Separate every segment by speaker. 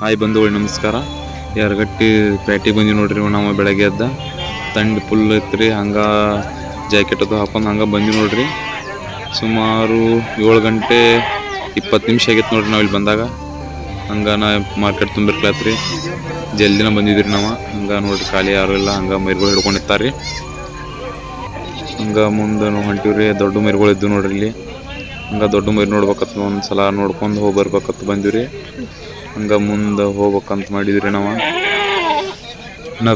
Speaker 1: Hi ಬಂಧುಗಳು ನಮಸ್ಕಾರ. ಯಾರಗಟ್ಟಿ ಪೇಟೆಗೆ ಬಂದು ನೋಡ್ರಿ ನಾವು ಬೆಳಗ್ಗೆ ಎದ್ದ ತಂಡ ಫುಲ್ ಐತ್ರಿ. ಹಂಗೆ ಜಾಕೆಟ್ ಅದು ಹಾಕೊಂಡು ಹಂಗೆ ಬಂದು ನೋಡ್ರಿ. ಸುಮಾರು 7 ಗಂಟೆ 20 ನಿಮಿಷ ಆಗೈತೆ ನೋಡ್ರಿ ನಾವು ಇಲ್ಲಿ ಬಂದಾಗ. ಹಂಗೆ ನಾ ಮಾರ್ಕೆಟ್ ತುಂಬಿರ್ಕ್ಲತ್ರಿ, ಜಲ್ದಿನ ಬಂದಿದ್ರಿ ನಾವು. ಹಂಗೆ ನೋಡ್ರಿ ಖಾಲಿ ಯಾರು ಇಲ್ಲ, ಹಂಗೆ ಮರಿಗಳು ಹಿಡ್ಕೊಂಡಿರ್ತಾರೆ ರೀ. ಹಂಗೆ ಮುಂದೆ ನಾವು ಹೊಂಟಿವ್ರಿ. ದೊಡ್ಡ ಮರಿಗಳು ಇದ್ದು ನೋಡ್ರಿ ಇಲ್ಲಿ. ಹಂಗೆ ದೊಡ್ಡ ಮರಿ ನೋಡ್ಬೇಕತ್ತು, ಒಂದು ಸಲ ನೋಡ್ಕೊಂಡು ಹೋಗಿ ಬರ್ಬೇಕತ್ತು ಬಂದಿವ್ರಿ. ಹಂಗೆ ಮುಂದೆ ಹೋಗ್ಬೇಕಂತ ಮಾಡಿದ್ರಿ ನಾವು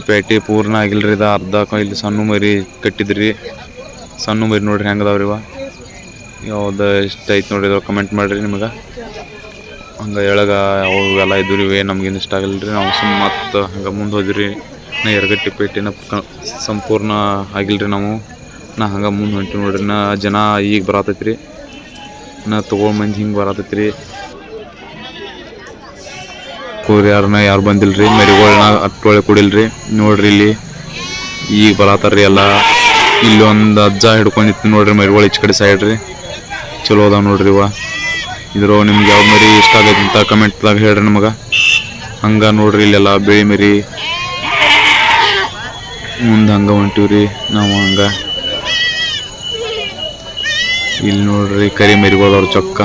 Speaker 1: ಪೇಟೆ ಪೂರ್ಣ ಆಗಿಲ್ರಿ. ಇದು ಅರ್ಧ ಇಲ್ಲಿ ಸಣ್ಣ ಮರಿ ಕಟ್ಟಿದ್ರಿ. ಸಣ್ಣ ಮರಿ ನೋಡ್ರಿ ಹೆಂಗದಾವ್ರಿ ಇವ. ಯಾವ್ದು ಇಷ್ಟ ಐತೆ ನೋಡ್ರಿ ಇದಾವ ಕಮೆಂಟ್ ಮಾಡಿರಿ ನಿಮಗೆ. ಹಂಗೆ ಎಳಗ ಅವು ಎಲ್ಲ ಇದ್ರಿ, ನಮ್ಗೇನು ಇಷ್ಟ ಆಗಿಲ್ರಿ. ನಾವು ಮತ್ತು ಹಂಗೆ ಮುಂದೆ ಹೋದ್ರಿ. ನಾ ಯರಗಟ್ಟಿ ಪೇಟೆನ ಸಂಪೂರ್ಣ ಆಗಿಲ್ರಿ ನಾವು. ನಾ ಹಂಗೆ ಮುಂದೆ ಹೊಂಟಿವಿ ನೋಡ್ರಿ. ನಾ ಜನ ಈಗ ಬರತೈತ್ರಿ, ನಾ ತೊಗೊಂಡು ಮಂದಿ ಹಿಂಗೆ ಬರತೈತ್ರಿ. ಯಾರು ಬಂದಿಲ್ರಿ. ಮರಿಗಳನ್ನ ಅಟ್ಟೊಳಗೆ ಕುಡಿಲ್ರಿ ನೋಡ್ರಿ. ಇಲ್ಲಿ ಈಗ ಬರತ್ತಾರ್ರಿ ಎಲ್ಲ. ಇಲ್ಲಿ ಒಂದು ಅಜ್ಜ ಹಿಡ್ಕೊಂಡಿತ್ತು ನೋಡ್ರಿ ಮರಿಗಳು ಈಚೆ ಕಡೆ ಸೈಡ್ ರೀ. ಚಲೋ ಅದಾವ ನೋಡ್ರಿ ಇವ. ಇದ್ರ ನಿಮ್ಗೆ ಯಾವ ಮರಿ ಇಷ್ಟ ಆಗೈತೆ ಅಂತ ಕಮೆಂಟ್ದಾಗ ಹೇಳ್ರಿ ನಮಗೆ. ಹಂಗೆ ನೋಡ್ರಿ ಇಲ್ಲೆಲ್ಲ ಬಿಳಿ ಮರಿ ಮುಂದೆ ಹಂಗೆ ಹೊಂಟಿವ್ರಿ ನಾವು. ಹಂಗೆ ಇಲ್ಲಿ ನೋಡ್ರಿ ಕರಿ ಮರಿಗಳವ್ರ ಚೊಕ್ಕ.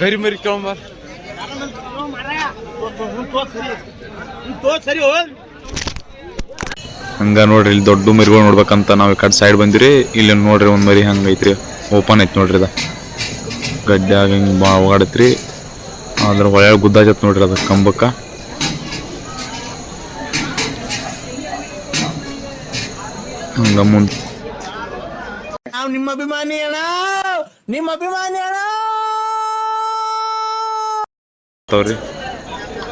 Speaker 1: ಕರಿ ಮರಿ ಕೇಳಂಬ ಹಂಗ ನೋಡ್ರಿ. ಇಲ್ಲಿ ದೊಡ್ಡ ಮರಿಗಳು ನೋಡ್ಬೇಕಂತ ನಾವು ಈ ಕಡೆ ಸೈಡ್ ಬಂದಿರಿ. ಇಲ್ಲಿ ನೋಡ್ರಿ ಒಂದು ಮರಿ ಹಂಗೆ ಐತ್ರಿ, ಓಪನ್ ಐತಿ ನೋಡ್ರಿ. ಅದ ಗಡ್ಡ್ಯಾಗ ಹಿಂಗೆ ಭಾಳ ಓಡಾಡತ್ರಿ. ಅದ್ರ ಒಳ್ಳೆ ಗುದ್ದಾಜತ್ ನೋಡ್ರಿ ಅದ ಕಂಬಕ್ಕ. ಹಂಗ ಮುಂದೆ
Speaker 2: ನಿಮ್ಮ ಅಭಿಮಾನಿ ಅಣ್ಣ, ನಿಮ್ಮ ಅಭಿಮಾನಿ ಅಣ್ಣ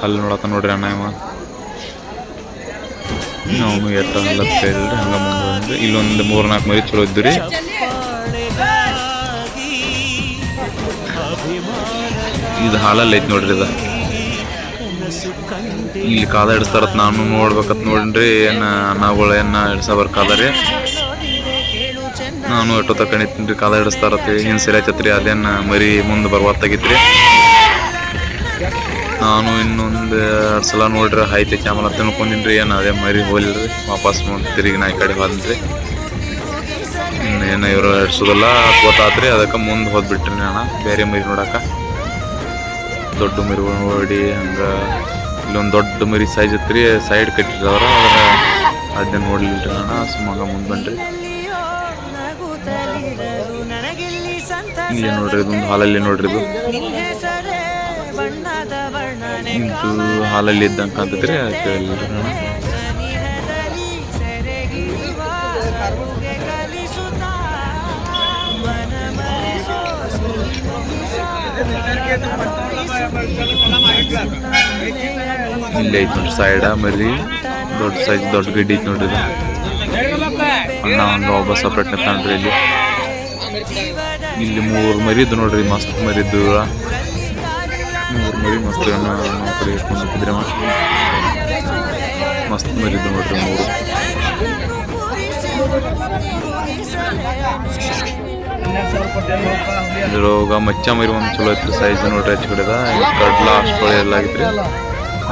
Speaker 1: ಅಲ್ಲಿ ನೋಡತ್ತ ನೋಡ್ರಿ ಅಣ್ಣ ಇವ. ನಾವು ಎಟ್ಟ ಹಲ್ಲತ್ತ ಹೇಳ್ರಿ. ಹಂಗೆ ಮುಂದೆ ಬಂದ್ರಿ. ಇಲ್ಲೊಂದು 3-4 ಮರಿ ಚಲೋ ಇದ್ದು ರೀ. ಇದು ಹಾಲಲ್ಲಿ ಐತಿ ನೋಡ್ರಿ. ಇದು ಇಲ್ಲಿ ಕಾದ ಹಿಡಿಸ್ತಾರತ್. ನಾನು ನೋಡ್ಬೇಕತ್ ನೋಡ್ರಿ. ಏನು ಅನ್ನಗಳು ಹಿಡ್ಸ ಕಾದ ರೀ. ನಾನು ಎಷ್ಟೋ ತಕೊಂಡಿರ್ತೀನಿ ರೀ. ಕಾದ ಹಿಡಿಸ್ತಾರತ್ತಿ ಹಿಂಗೆ ಸರಿ ಆಯ್ತತ್ರಿ. ಅದೇನು ಮರಿ ಮುಂದೆ ಬರ್ಬತ್ತಾಗಿತ್ರಿ. ನಾನು ಇನ್ನೊಂದು 2 ಸಲ ನೋಡ್ರಿ ಐತೆ ಕ್ಯಾಮರಾ ತಿನ್ಕೊಂಡಿನಿ ರೀ. ಏನು ಅದೇ ಮರಿ ಹೋಲಿಲ್ರಿ. ವಾಪಸ್ ತಿರುಗಿ ನಾ ಈ ಕಡೆ ಹೋದ್ರಿ. ಇನ್ನೇನು ಇವರು ಹಿಡ್ಸೋದಲ್ಲ ಗೊತ್ತಾತ್ರಿ. ಅದಕ್ಕೆ ಮುಂದೆ ಹೋದ್ಬಿಟ್ರಿ ನಾನು ಬೇರೆ ಮರಿ ನೋಡಕ್ಕೆ. ದೊಡ್ಡ ಮರಿಗಳು ನೋಡಿ ಹಂಗೆ ಇಲ್ಲೊಂದು ದೊಡ್ಡ ಮರಿ ಸೈಜ್ ಇತ್ತು. ಸೈಡ್ ಕಟ್ಟಿದವ್ರ ಅದನ್ನ ನೋಡ್ಲಿಲ್ರಿ ನಾನು. ಸುಮ್ಮಗ ಮುಂದೆ ಬನ್ರಿ. ಇಲ್ಲಿ ನೋಡ್ರಿ ಇದೊಂದು ಹಾಲಲ್ಲಿ ನೋಡ್ರಿ. ಇದು ಹಾಲಲ್ಲಿ ಇದ್ದಂಗೆ ಕಾಣ್ತೈತ್ರಿ. ಕೇಳಿಲ್ರಿ ನಾನು. ಇಲ್ಲಿ ಐತಿ ನೋಡ್ರಿ ಸೈಡ ಮರಿ. ದೊಡ್ಡ ಸೈಜ್ ದೊಡ್ಡ ಗಡ್ಡಿ ಐತಿ ನೋಡ್ರಿ. ಅಣ್ಣ ಹಂಗ ಒಬ್ಬ ಸಪ್ರೇಟ್ ನಿಂತಾನ್ರಿ ಇಲ್ಲಿ. ಇಲ್ಲಿ 3 ಮರಿ ಇದ್ದು ನೋಡ್ರಿ. ಮಸ್ತ್ ಮರಿ ಇದ್ದು 3 ಮರಿ ಮಸ್ತ್ ಕಡೆ ಇಟ್ಕೊಂಡು ನಿಂತಿದ್ರಿ. ಮಸ್ತ್ ಮರಿ ಇದ್ದು ನೋಡ್ರಿ 3. ಇದ್ರೊಳಗ ಮಚ್ಚ ಮರಿ ಒಂದು ಚಲೋ ಐತ್ರಿ. ಸೈಜ್ ನೋಡ್ರಿ ಹೆಚ್ಚು ಕಡೆದ. ಕಡ್ಲ ಅಷ್ಟೊಳೆ ಎಲ್ಲ ಆಗೈತ್ರಿ.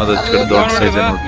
Speaker 1: ಅದು ಹೆಚ್ಚು ಕಡೆ ದೊಡ್ಡ ಸೈಜ್ ನೋಡ್ರಿ.